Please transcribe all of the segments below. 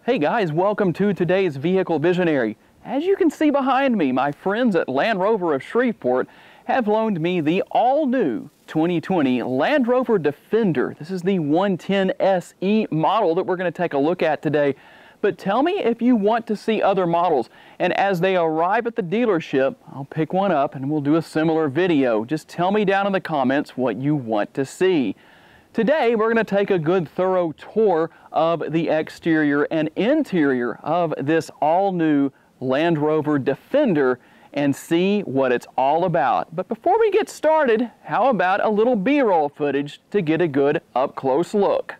Hey guys, welcome to today's Vehicle Visionary. As you can see behind me, my friends at Land Rover of Shreveport have loaned me the all-new 2020 Land Rover Defender. This is the 110 SE model that we're going to take a look at today. But tell me if you want to see other models, and as they arrive at the dealership, I'll pick one up and we'll do a similar video. Just tell me down in the comments what you want to see. Today, we're going to take a good thorough tour of the exterior and interior of this all-new Land Rover Defender and see what it's all about. But before we get started, how about a little B-roll footage to get a good up-close look?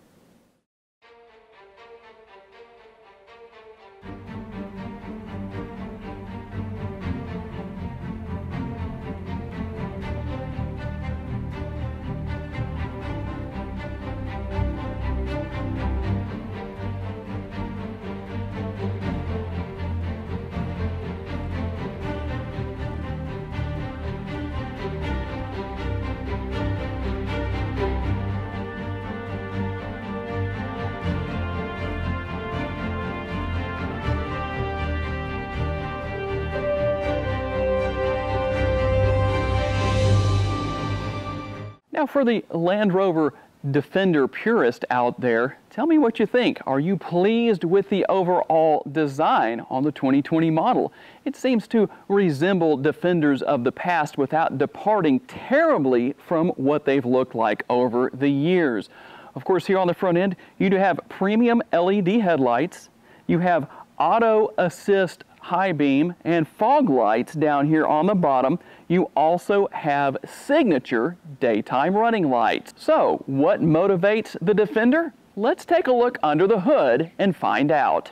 Now for the Land Rover Defender purist out there, tell me what you think. Are you pleased with the overall design on the 2020 model? It seems to resemble Defenders of the past without departing terribly from what they've looked like over the years. Of course, here on the front end, you do have premium LED headlights. You have auto assist high beam and fog lights down here on the bottom. You also have signature daytime running lights. So, what motivates the Defender? Let's take a look under the hood and find out.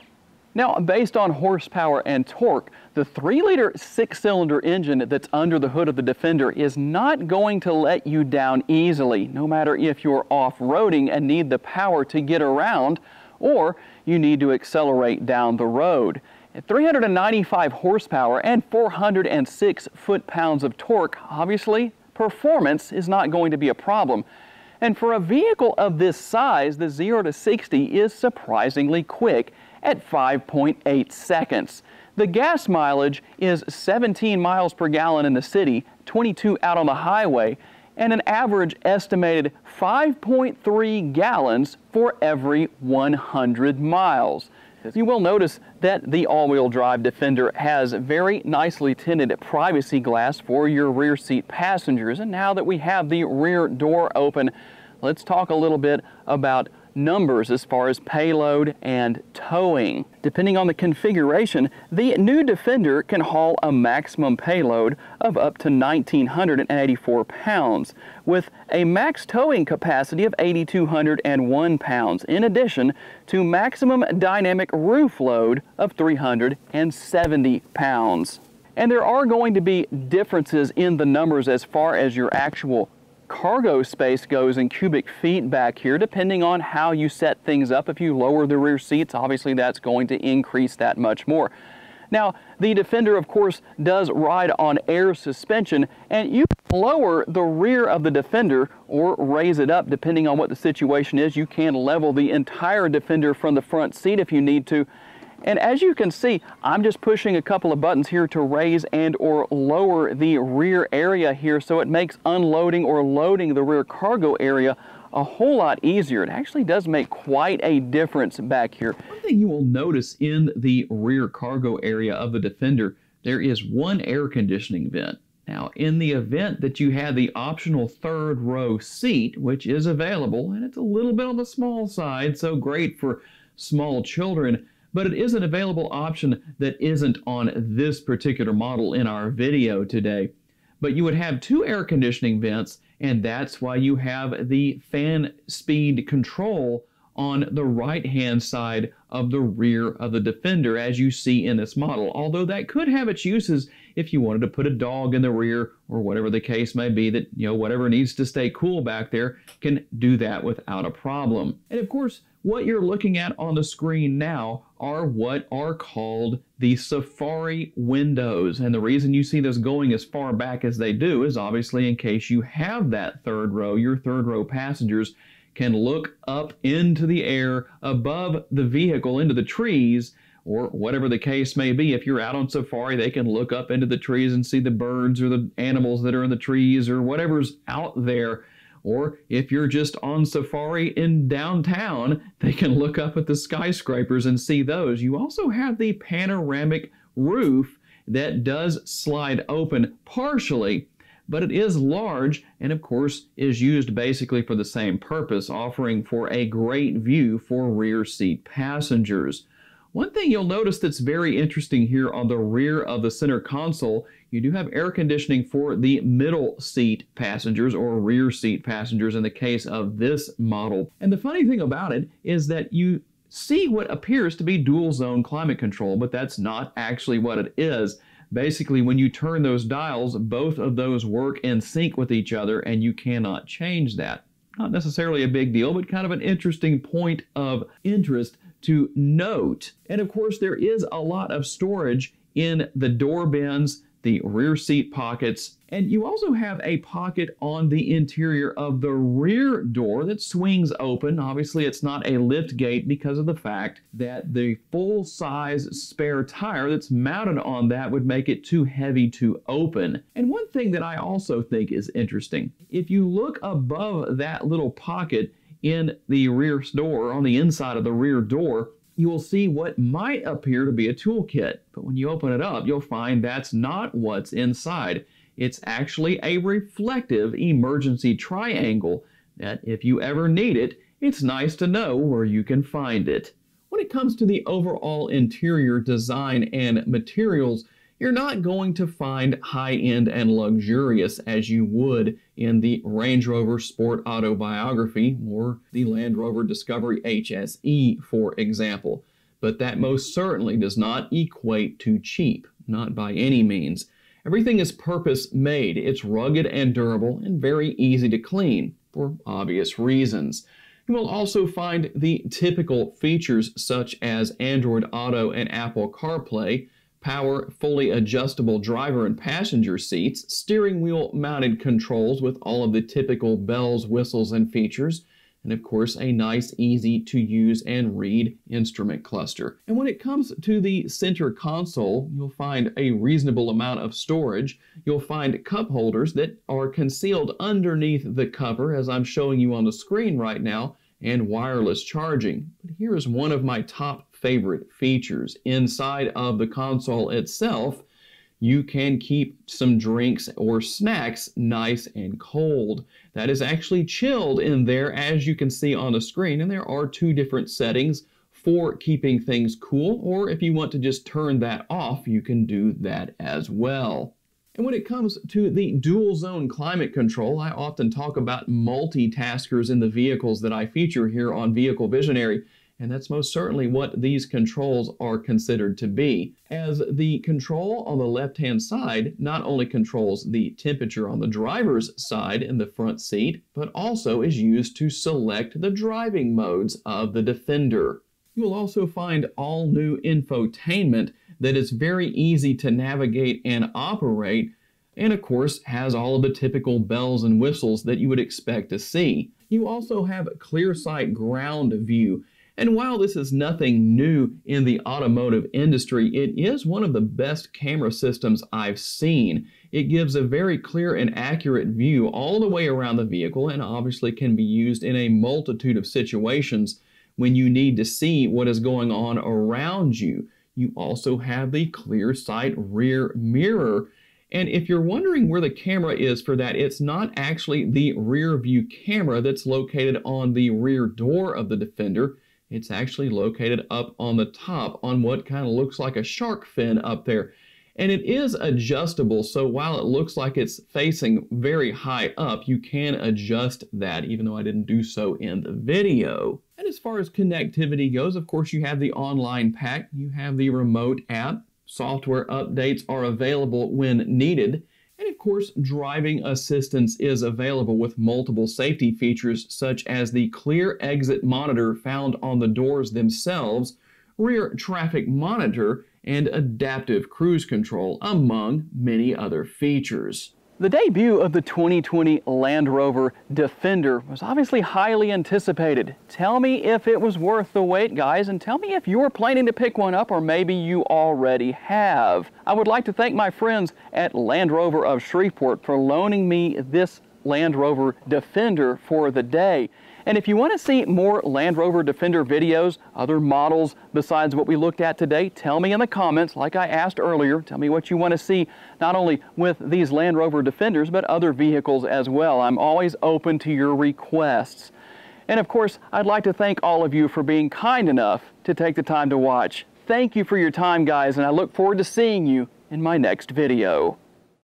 Now, based on horsepower and torque, the 3-liter 6-cylinder engine that's under the hood of the Defender is not going to let you down easily, no matter if you're off-roading and need the power to get around, or you need to accelerate down the road. At 395 horsepower and 406 foot-pounds of torque, obviously, performance is not going to be a problem. And for a vehicle of this size, the 0 to 60 is surprisingly quick at 5.8 seconds. The gas mileage is 17 miles per gallon in the city, 22 out on the highway, and an average estimated 5.3 gallons for every 100 miles. You will notice that the all-wheel drive Defender has very nicely tinted privacy glass for your rear seat passengers. And now that we have the rear door open, let's talk a little bit about numbers as far as payload and towing. Depending on the configuration, the new Defender can haul a maximum payload of up to 1,984 pounds with a max towing capacity of 8,201 pounds, in addition to maximum dynamic roof load of 370 pounds. And there are going to be differences in the numbers as far as your actual cargo space goes in cubic feet back here, depending on how you set things up. If you lower the rear seats, obviously that's going to increase that much more. Now, the Defender, of course, does ride on air suspension, and you can lower the rear of the Defender or raise it up depending on what the situation is. You can level the entire Defender from the front seat if you need to. And as you can see, I'm just pushing a couple of buttons here to raise and or lower the rear area here, so it makes unloading or loading the rear cargo area a whole lot easier. It actually does make quite a difference back here. One thing you will notice in the rear cargo area of the Defender, there is one air conditioning vent. Now, in the event that you had the optional third row seat, which is available, and it's a little bit on the small side, so great for small children, but it is an available option that isn't on this particular model in our video today. But you would have two air conditioning vents, and that's why you have the fan speed control on the right-hand side of the rear of the Defender, as you see in this model. Although that could have its uses if you wanted to put a dog in the rear or whatever the case may be, that, you know, whatever needs to stay cool back there can do that without a problem. And of course, what you're looking at on the screen now are what are called the Safari windows. And the reason you see those going as far back as they do is obviously in case you have that third row, your third row passengers can look up into the air above the vehicle into the trees, or whatever the case may be. If you're out on safari, they can look up into the trees and see the birds or the animals that are in the trees or whatever's out there. Or if you're just on safari in downtown, they can look up at the skyscrapers and see those. You also have the panoramic roof that does slide open partially, but it is large and of course is used basically for the same purpose, offering for a great view for rear seat passengers. One thing you'll notice that's very interesting here on the rear of the center console, you do have air conditioning for the middle seat passengers or rear seat passengers in the case of this model. And the funny thing about it is that you see what appears to be dual zone climate control, but that's not actually what it is. Basically, when you turn those dials, both of those work in sync with each other and you cannot change that. Not necessarily a big deal, but kind of an interesting point of interest to note. And of course, there is a lot of storage in the door bins, the rear seat pockets, and you also have a pocket on the interior of the rear door that swings open. Obviously, it's not a lift gate because of the fact that the full-size spare tire that's mounted on that would make it too heavy to open. And one thing that I also think is interesting, if you look above that little pocket in the rear door, on the inside of the rear door, you will see what might appear to be a toolkit. But when you open it up, you'll find that's not what's inside. It's actually a reflective emergency triangle that if you ever need it, it's nice to know where you can find it. When it comes to the overall interior design and materials, you're not going to find high-end and luxurious as you would in the Range Rover Sport Autobiography or the Land Rover Discovery HSE, for example. But that most certainly does not equate to cheap, not by any means. Everything is purpose-made. It's rugged and durable and very easy to clean, for obvious reasons. You will also find the typical features such as Android Auto and Apple CarPlay, power fully adjustable driver and passenger seats, steering wheel mounted controls with all of the typical bells, whistles, and features, and of course a nice, easy to use and read instrument cluster. And when it comes to the center console, you'll find a reasonable amount of storage. You'll find cup holders that are concealed underneath the cover, as I'm showing you on the screen right now, and wireless charging. But here is one of my top favorite features. Inside of the console itself, you can keep some drinks or snacks nice and cold. That is actually chilled in there, as you can see on the screen, and there are two different settings for keeping things cool, or if you want to just turn that off, you can do that as well. And when it comes to the dual zone climate control, I often talk about multitaskers in the vehicles that I feature here on Vehicle Visionary, and that's most certainly what these controls are considered to be, as the control on the left-hand side not only controls the temperature on the driver's side in the front seat, but also is used to select the driving modes of the Defender. You will also find all new infotainment that is very easy to navigate and operate, and of course has all of the typical bells and whistles that you would expect to see. You also have clear sight ground view, and while this is nothing new in the automotive industry, it is one of the best camera systems I've seen. It gives a very clear and accurate view all the way around the vehicle, and obviously can be used in a multitude of situations when you need to see what is going on around you. You also have the clear sight rear mirror. And if you're wondering where the camera is for that, it's not actually the rear view camera that's located on the rear door of the Defender. It's actually located up on the top on what kind of looks like a shark fin up there. And it is adjustable, so while it looks like it's facing very high up, you can adjust that, even though I didn't do so in the video. And as far as connectivity goes, of course, you have the online pack, you have the remote app, software updates are available when needed, and of course, driving assistance is available with multiple safety features such as the clear exit monitor found on the doors themselves, rear traffic monitor, and adaptive cruise control, among many other features. The debut of the 2020 Land Rover Defender was obviously highly anticipated. Tell me if it was worth the wait, guys, and tell me if you're planning to pick one up or maybe you already have. I would like to thank my friends at Land Rover of Shreveport for loaning me this Land Rover Defender for the day. And if you want to see more Land Rover Defender videos, other models besides what we looked at today, tell me in the comments, like I asked earlier. Tell me what you want to see, not only with these Land Rover Defenders, but other vehicles as well. I'm always open to your requests. And of course, I'd like to thank all of you for being kind enough to take the time to watch. Thank you for your time, guys, and I look forward to seeing you in my next video.